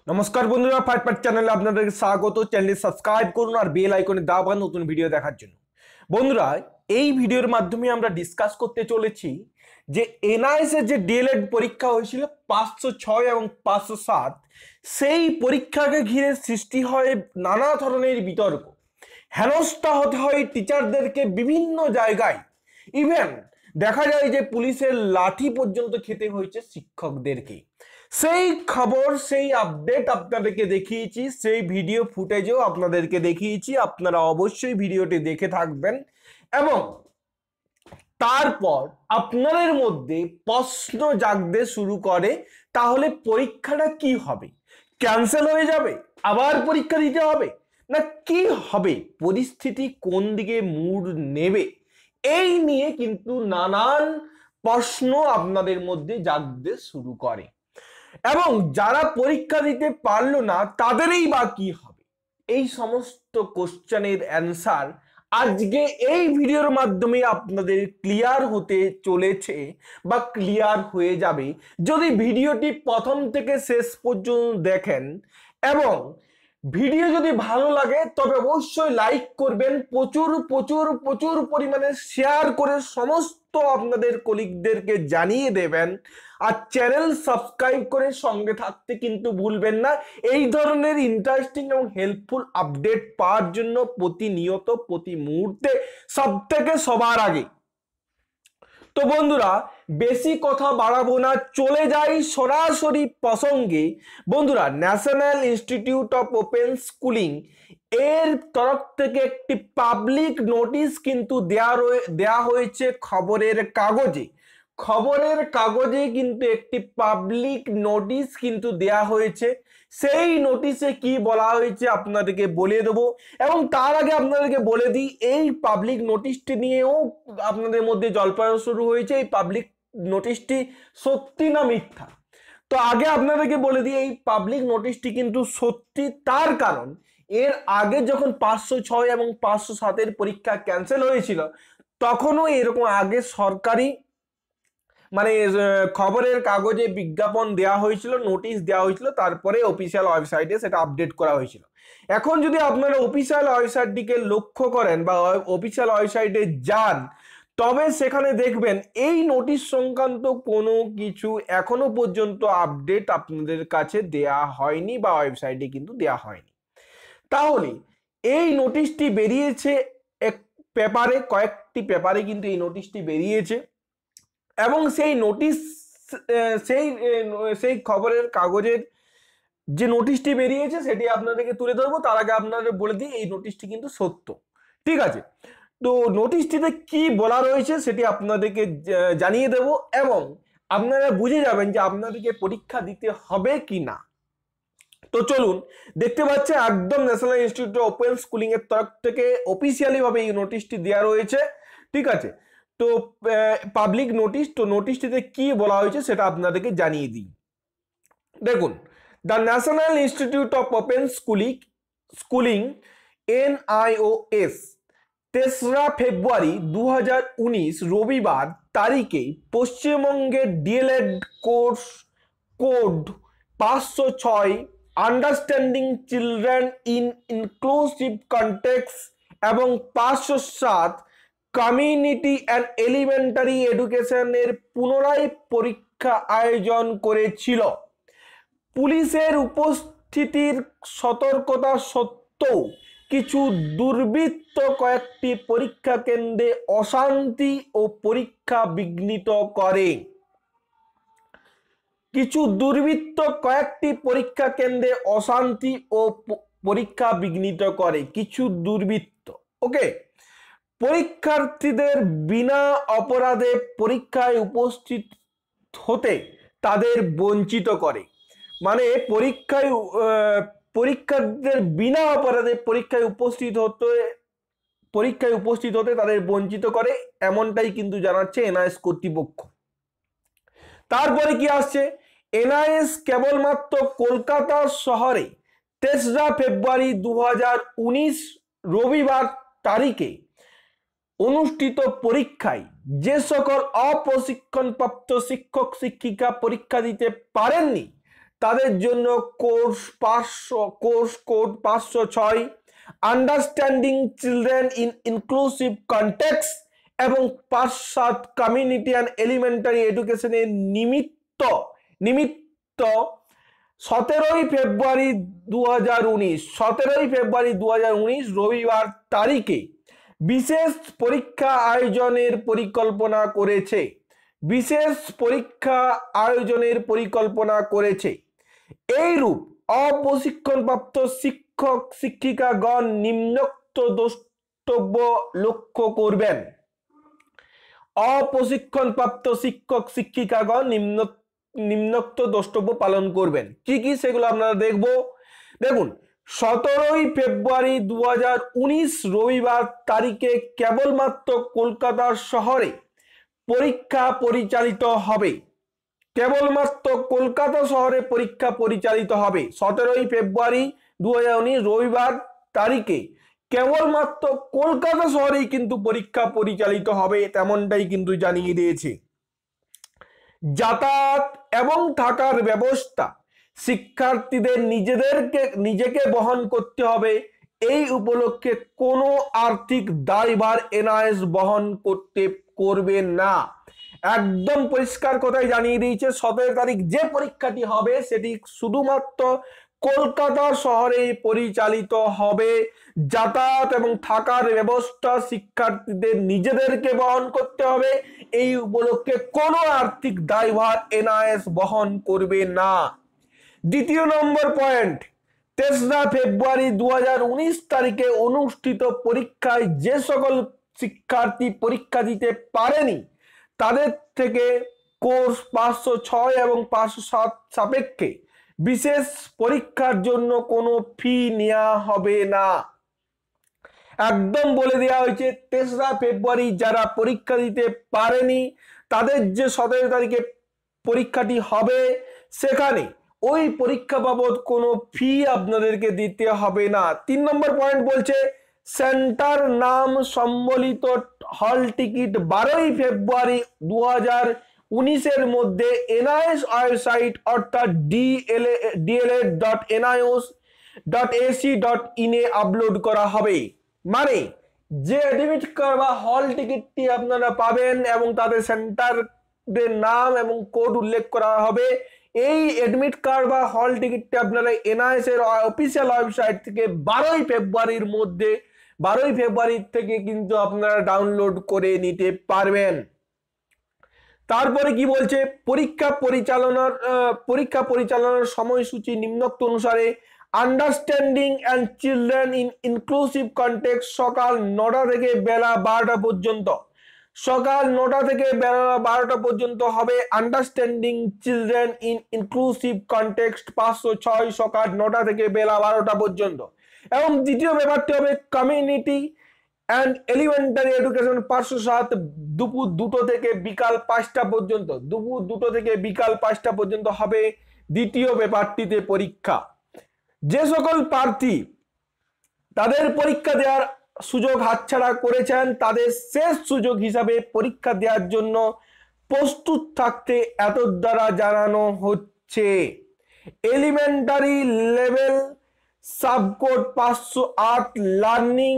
নমস্কার বন্ধুরা, fight part চ্যানেলে আপনাদেরকে স্বাগত। চ্যানেলটি সাবস্ক্রাইব করুন আর বেল আইকনে দাবান নতুন ভিডিও দেখার জন্য। বন্ধুরা, এই ভিডিওর মাধ্যমে আমরা ডিসকাস করতে চলেছি যে এনআইএস এর যে ডিএলএড পরীক্ষা হয়েছিল 506 এবং 507, সেই পরীক্ষাকে ঘিরে সৃষ্টি হয় নানা ধরনের বিতর্ক। হেনস্থা হতে হয় টিচারদেরকে বিভিন্ন জায়গায়। ইভেন দেখা যায় যে পুলিশের লাঠি পর্যন্ত খেতে হয়েছে শিক্ষকদেরকে। সেই খবর, সেই আপডেট আপনাদেরকে দেখিয়েছি, সেই ভিডিও ফুটেজও আপনাদেরকে দেখিয়েছি। আপনারা অবশ্যই ভিডিওটি দেখে থাকবেন এবং তারপর আপনাদের মধ্যে প্রশ্ন জাগতে শুরু করে, তাহলে পরীক্ষাটা কি হবে? ক্যান্সেল হয়ে যাবে, আবার পরীক্ষা দিতে হবে, না কি হবে, পরিস্থিতি কোন দিকে মুড় নেবে? এই নিয়ে কিন্তু নানান প্রশ্ন আপনাদের মধ্যে জাগতে শুরু করে এবং যারা পরীক্ষা দিতে পারলো না তাদেরই বা কি হবে? এই সমস্ত কোশ্চেনের অ্যান্সার আজকে এই ভিডিওর মাধ্যমে আপনাদের ক্লিয়ার হতে চলেছে বা ক্লিয়ার হয়ে যাবে যদি ভিডিওটি প্রথম থেকে শেষ পর্যন্ত দেখেন। এবং ভিডিও যদি ভালো লাগে তবে অবশ্যই লাইক করবেন, প্রচুর প্রচুর প্রচুর পরিমাণে শেয়ার করে সমস্ত আপনাদের কলিগদেরকে জানিয়ে দেবেন। আর চ্যানেল সাবস্ক্রাইব করে সঙ্গে থাকতে কিন্তু ভুলবেন না, এই ধরনের ইন্টারেস্টিং এবং হেল্পফুল আপডেট পাওয়ার জন্য প্রতিনিয়ত প্রতি মুহূর্তে সবথেকে সবার আগে। তো বন্ধুরা, বেশি কথা বাড়াবো না, চলে যাই সরাসরি প্রসঙ্গে। বন্ধুরা, national institute of open schooling এর তরফ থেকে একটি পাবলিক নোটিশ কিন্তু দেয়া হয়েছে খবরের কাগজে। খবরের কাগজে কিন্তু একটি পাবলিক নোটিশ কিন্তু দেয়া হয়েছে। সেই নোটিশে কি বলা হয়েছে আপনাদেরকে বলে দেবো এবং তার আগে আপনাদেরকে বলে দিই, এই পাবলিক নোটিশটি নিয়েও আপনাদের মধ্যে জল্পনা শুরু হয়েছে। এই পাবলিক নোটিশটি সত্যি না মিথ্যা? তো আগে আপনাদেরকে বলে দিই, এই পাবলিক নোটিশটি কিন্তু সত্যি। তার কারণ, এর আগে যখন 506 এবং 507 পরীক্ষা ক্যান্সেল হয়েছিল তখনও এরকম আগে সরকারি খবরের কাগজে বিজ্ঞাপন দেওয়া হয়েছিল, নোটিশ দেওয়া হয়েছিল, তারপরে অফিসিয়াল ওয়েবসাইটে সেটা আপডেট করা হয়েছিল। এখন যদি আপনারা অফিসিয়াল ওয়েবসাইটটিকে লক্ষ্য করেন বা অফিসিয়াল ওয়েবসাইটে যান, তবে সেখানে দেখবেন এই নোটিশ সংক্রান্ত কোনো কিছু এখনো পর্যন্ত আপডেট আপনাদের কাছে দেয়া হয়নি বা ওয়েবসাইটে কিন্তু দেয়া হয়নি। তাহলে এই নোটিশটি বেরিয়েছে এক পেপারে, কয়েকটি পেপারে কিন্তু এই নোটিশটি বেরিয়েছে এবং সেই নোটিশ, সেই খবরের কাগজের যে নোটিশটি বেরিয়েছে সেটি আপনাদেরকে তুলে ধরবো। তার আগে আপনাদের বলে দিই, এই নোটিশটি কিন্তু সত্য, ঠিক আছে? তো নোটিশটিতে কি বলা রয়েছে সেটি আপনাদেরকে জানিয়ে দেব এবং আপনারা বুঝে যাবেন যে আপনাদেরকে পরীক্ষা দিতে হবে কি না। তো চলুন, দেখতে পাচ্ছেন একদম national institute of open schooling এর তরফ থেকে অফিসিয়ালি ভাবে এই নোটিশটি দেওয়া রয়েছে, ঠিক আছে? তো পাবলিক নোটিশ, তো নোটিশটিতে কি বলা হয়েছে সেটা আপনাদেরকে জানিয়ে দিই। দেখুন, the national institute of open schooling NIOS 3রা ফেব্রুয়ারি 2019 রবিবার তারিখে পশ্চিমবঙ্গের D.El.Ed course code 506 understanding children in inclusive context এবং 507 কমিউনিটি অ্যান্ড এলিমেন্টারি এডুকেশনের পুনরায় পরীক্ষা আয়োজন করেছিল। পুলিশের উপস্থিতির সতর্কতা সত্ত্বেও কিছু দুর্বৃত্ত কয়েকটি পরীক্ষা কেন্দ্রে অশান্তি ও পরীক্ষা বিঘ্নিত করে। কিছু দুর্বৃত্ত কয়েকটি পরীক্ষা কেন্দ্রে অশান্তি ও পরীক্ষা বিঘ্নিত করে। কিছু দুর্বৃত্ত, ওকে, পরীক্ষার্থীদের বিনা অপরাধে পরীক্ষায় উপস্থিত হতে তাদের বঞ্চিত করে। মানে পরীক্ষার্থীদের বিনা অপরাধে পরীক্ষায় উপস্থিত হতে তাদের বঞ্চিত করে, এমনটাই কিন্তু জানাচ্ছে এনআইএস কর্তৃপক্ষ। তারপরে কি আসছে? এনআইএস কেবলমাত্র কলকাতা শহরে 3রা ফেব্রুয়ারি 2019 রবিবার তারিখে অনুষ্ঠিত পরীক্ষায় যে সকল অপ্রশিক্ষণপ্রাপ্ত শিক্ষক শিক্ষিকা পরীক্ষা দিতে পারেননি তাদের জন্য course code 506, understanding children in inclusive context এবং 5/7 কমিউনিটি অ্যান্ড এলিমেন্টারি এডুকেশনের নিমিত্ত 17ই ফেব্রুয়ারি 2019 রবিবার তারিখে বিশেষ পরীক্ষা আয়োজনের পরিকল্পনা করেছে। এইরূপ অপ্রশিক্ষণপ্রাপ্ত শিক্ষক শিক্ষিকাগণ নিম্নোক্ত দ্রষ্টব্য লক্ষ্য করবেন। অপ্রশিক্ষণপ্রাপ্ত শিক্ষক শিক্ষিকাগণ নিম্নোক্ত দ্রষ্টব্য পালন করবেন। কি কি সেগুলো আপনারা দেখুন 17ই ফেব্রুয়ারি 2019 রবিবার তারিখে কেবলমাত্র কলকাতা শহরে পরীক্ষা পরিচালিত হবে। 17ই ফেব্রুয়ারি 2019 রবিবার তারিখে কেবলমাত্র কলকাতা শহরেই কিন্তু পরীক্ষা পরিচালিত হবে, তেমনটাই কিন্তু জানিয়ে দিয়েছে। যাতায়াত এবং থাকার ব্যবস্থা শিক্ষার্থীদের নিজেকে বহন করতে হবে। এই উপলক্ষে কোনো আর্থিক দায়ভার এনআইএস বহন করবে না। একদম পরিষ্কার কথাই জানিয়ে দিয়েছে 17 তারিখ যে পরীক্ষাটি হবে সেটি শুধুমাত্র কলকাতা শহরে পরিচালিত হবে। যাতায়াত এবং থাকার ব্যবস্থা শিক্ষার্থীদের নিজেদেরকে বহন করতে হবে। এই উপলক্ষে কোনো আর্থিক দায়ভার এনআইএস বহন করবে না। দ্বিতীয় নম্বর পয়েন্ট, 3রা ফেব্রুয়ারি 2019 তারিখে অনুষ্ঠিত পরীক্ষায় যে সকল শিক্ষার্থী পরীক্ষা দিতে পারেনি তাদের থেকে কোর্স 506 এবং 507 সাপেক্ষে বিশেষ পরীক্ষার জন্য কোনো ফি নেওয়া হবে না। একদম বলে দেওয়া হয়েছে 3রা ফেব্রুয়ারি যারা পরীক্ষা দিতে পারেনি তাদের যে 17 তারিখে পরীক্ষাটি হবে সেখানে ওই পরীক্ষা বাবদ কোনো ফি আপনাদেরকে দিতে হবে না। 3 নম্বর পয়েন্ট বলছে সেন্টার নাম সম্বলিত হল টিকিট 12ই ফেব্রুয়ারি 2019 এর মধ্যে এনআইএস ওয়েবসাইট অর্থাৎ dled.nios.ac.in এ আপলোড করা হবে। মানে যে অ্যাডমিট কার্ড বা হল টিকিটটি আপনারা পাবেন এবং তাদের সেন্টারের নাম এবং কোড উল্লেখ করা হবে, এই অ্যাডমিট কার্ড বা হল টিকিটটি আপনারা এনআইএস এর অফিসিয়াল ওয়েবসাইট থেকে 12ই ফেব্রুয়ারি থেকে কিন্তু আপনারা ডাউনলোড করে নিতে পারবেন। তারপরে কি বলছে, পরীক্ষা পরিচালনার সময়সূচি নিম্নোক্ত অনুসারে: understanding and children in inclusive context সকাল 9টা থেকে বেলা 12টা পর্যন্ত। সকাল 9টা থেকে বেলা 12টা পর্যন্ত হবে understanding children in inclusive context 506 সকাল 9টা থেকে বেলা 12টা পর্যন্ত। এবং দ্বিতীয় ব্যাপারটি হবে কমিউনিটি অ্যান্ড এলিমেন্টারি এডুকেশন 507 দুপুর 2টো থেকে বিকাল 5টা পর্যন্ত। দুপুর 2টো থেকে বিকাল 5টা পর্যন্ত হবে দ্বিতীয় ব্যাপারটিতে পরীক্ষা। যে সকল প্রার্থী তাদের পরীক্ষা দেওয়ার সুযোগ হাতছাড়া করেছেন তাদের শেষ সুযোগ হিসাবে পরীক্ষা দেওয়ার জন্য প্রস্তুত থাকতে এত দ্বারা জানানো হচ্ছে। Elementary level subcode 508 learning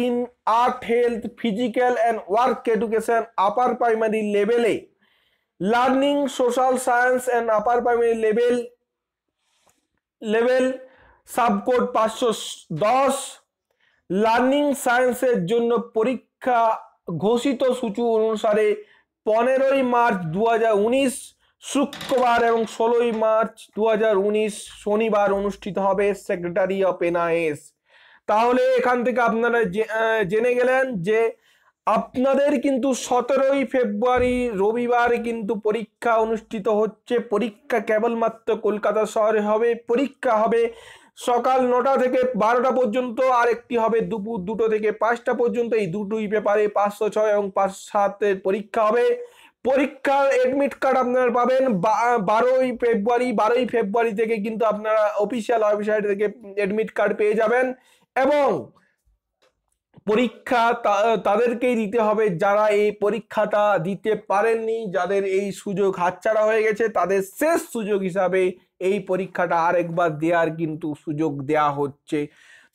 in art health physical and work education upper primary লেভেলে learning social science and upper primary level subcode 510 learning সায়েন্সের জন্য পরীক্ষা ঘোষিত সূচি অনুসারে 15ই মার্চ 2019 শুক্রবার এবং 16ই মার্চ 2019 শনিবার অনুষ্ঠিত হবে সেক্রেটারি অফ এনআইএস। তাহলে এখান থেকে আপনারা জেনে গেলেন যে আপনাদের কিন্তু 17ই ফেব্রুয়ারি রবিবার কিন্তু পরীক্ষা অনুষ্ঠিত হচ্ছে। পরীক্ষা কেবলমাত্র কলকাতা শহরে হবে। পরীক্ষা হবে সকাল 9টা থেকে 12টা পর্যন্ত, আর একটি হবে দুপুর 2টো থেকে 5টা পর্যন্ত। এই দুটোই পেপারে 506 এবং 507 পরীক্ষা হবে। পরীক্ষার এডমিট কার্ড আপনারা পাবেন 12ই ফেব্রুয়ারি থেকে কিন্তু আপনারা অফিসিয়াল ওয়েবসাইট থেকে এডমিট কার্ড পেয়ে যাবেন। এবং পরীক্ষা তাদেরকেই দিতে হবে যারা এই পরীক্ষাটা দিতে পারেননি, যাদের এই সুযোগ হাতছাড়া হয়ে গেছে, তাদের শেষ সুযোগ হিসাবে এই পরীক্ষাটা আরেকবার দেওয়ার কিন্তু সুযোগ দেয়া হচ্ছে।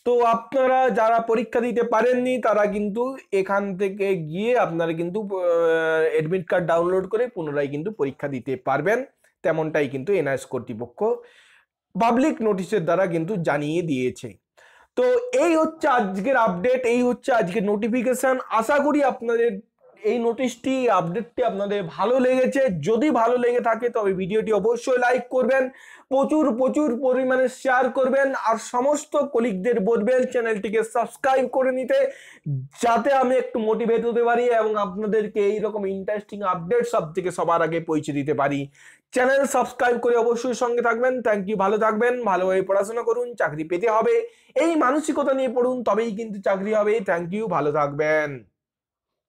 তো আপনারা যারা পরীক্ষা দিতে পারেননি তারা কিন্তু এখান থেকে গিয়ে আপনারা কিন্তু অ্যাডমিট কার্ড ডাউনলোড করে পুনরায় কিন্তু পরীক্ষা দিতে পারবেন, তেমনটাই কিন্তু এনআইএস কর্তৃপক্ষ পাবলিক নোটিশের দ্বারা কিন্তু জানিয়ে দিয়েছে। তো এই হচ্ছে আজকের আপডেট, এই হচ্ছে আজকের নোটিফিকেশন। আশা করি আপনাদের এই নোটিশটি আপডেটটি আপনাদের ভালো লেগেছে। যদি ভালো লেগে থাকে তবে ভিডিওটি অবশ্যই লাইক করবেন, প্রচুর প্রচুর পরিমাণে শেয়ার করবেন, আর সমস্ত কলিগদের বলবেন চ্যানেলটিকে সাবস্ক্রাইব করে নিতে, যাতে আমি একটু মোটিভেট হতে পারি এবং আপনাদেরকে এইরকম ইন্টারেস্টিং আপডেট সব থেকে সবার আগে পৌঁছে দিতে পারি। চ্যানেল সাবস্ক্রাইব করে অবশ্যই সঙ্গে থাকবেন। Thank you. ভালো থাকবেন, ভালোভাবে পড়াশোনা করুন, চাকরি পেতে হবে এই মানসিকতা নিয়ে পড়ুন, তবেই কিন্তু চাকরি হবে। থ্যাংক ইউ, ভালো থাকবেন।